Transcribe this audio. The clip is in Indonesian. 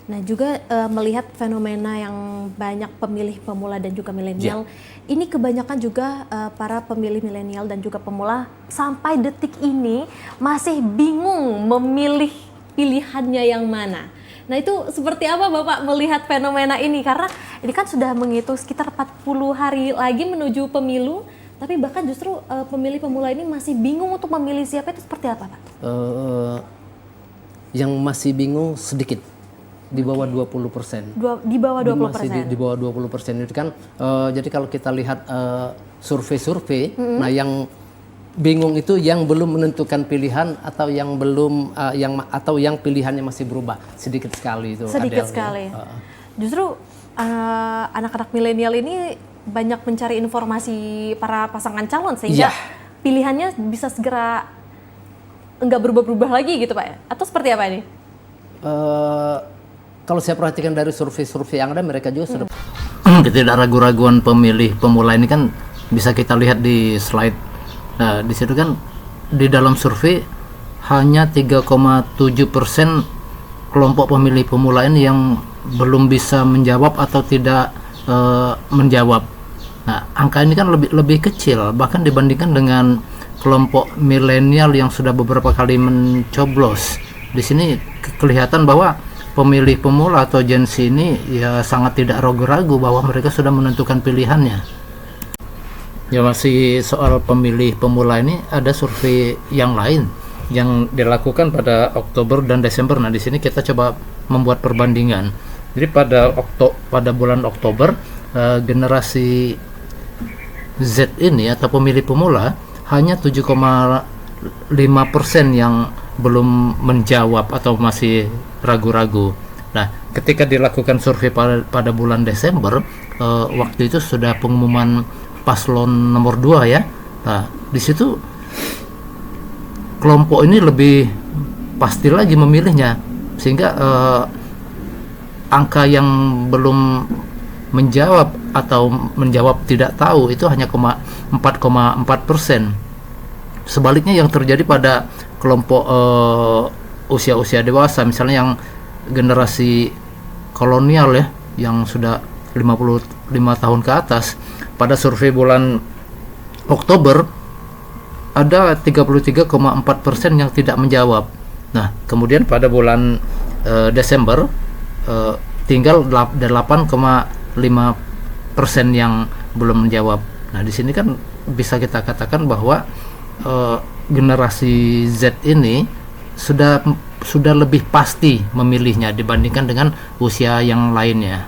Nah juga melihat fenomena yang banyak pemilih pemula dan juga milenial, ini kebanyakan juga para pemilih milenial dan juga pemula sampai detik ini masih bingung memilih pilihannya yang mana. Nah itu seperti apa Bapak melihat fenomena ini? Karena ini kan sudah menghitung sekitar 40 hari lagi menuju pemilu, tapi bahkan justru pemilih pemula ini masih bingung untuk memilih siapa, itu seperti apa Pak? Yang masih bingung sedikit. Di bawah 20%. Di bawah 20%. Masih di bawah 20% itu kan. Jadi kalau kita lihat survei-survei, nah yang bingung itu yang belum menentukan pilihan atau yang belum atau yang pilihannya masih berubah, sedikit sekali itu. Sedikit sekali. Justru anak-anak milenial ini banyak mencari informasi para pasangan calon sehingga pilihannya bisa segera enggak berubah-berubah lagi gitu Pak. Atau seperti apa ini? Kalau saya perhatikan dari survei-survei yang ada, mereka juga sudah ketidakragu-raguan pemilih pemula ini kan bisa kita lihat di slide. Nah, di situ kan di dalam survei hanya 3,7% kelompok pemilih pemula ini yang belum bisa menjawab atau tidak menjawab. Nah, angka ini kan lebih kecil bahkan dibandingkan dengan kelompok milenial yang sudah beberapa kali mencoblos. Di sini kelihatan bahwa pemilih pemula atau Gen Z ini ya sangat tidak ragu-ragu bahwa mereka sudah menentukan pilihannya. Ya masih soal pemilih pemula ini ada survei yang lain yang dilakukan pada Oktober dan Desember. Nah di sini kita coba membuat perbandingan. Jadi pada bulan Oktober generasi Z ini atau pemilih pemula hanya 7,5% yang belum menjawab atau masih ragu-ragu. Nah, ketika dilakukan survei pada bulan Desember, waktu itu sudah pengumuman paslon nomor 2 ya. Nah, di situ kelompok ini lebih pasti lagi memilihnya, sehingga angka yang belum menjawab atau menjawab tidak tahu itu hanya 4,4%. Sebaliknya yang terjadi pada kelompok usia-usia dewasa, misalnya yang generasi kolonial ya, yang sudah 55 tahun ke atas, pada survei bulan Oktober ada 33,4% yang tidak menjawab. Nah, kemudian pada bulan Desember tinggal 8,5% yang belum menjawab. Nah, di sini kan bisa kita katakan bahwa generasi Z ini sudah lebih pasti memilihnya dibandingkan dengan usia yang lainnya.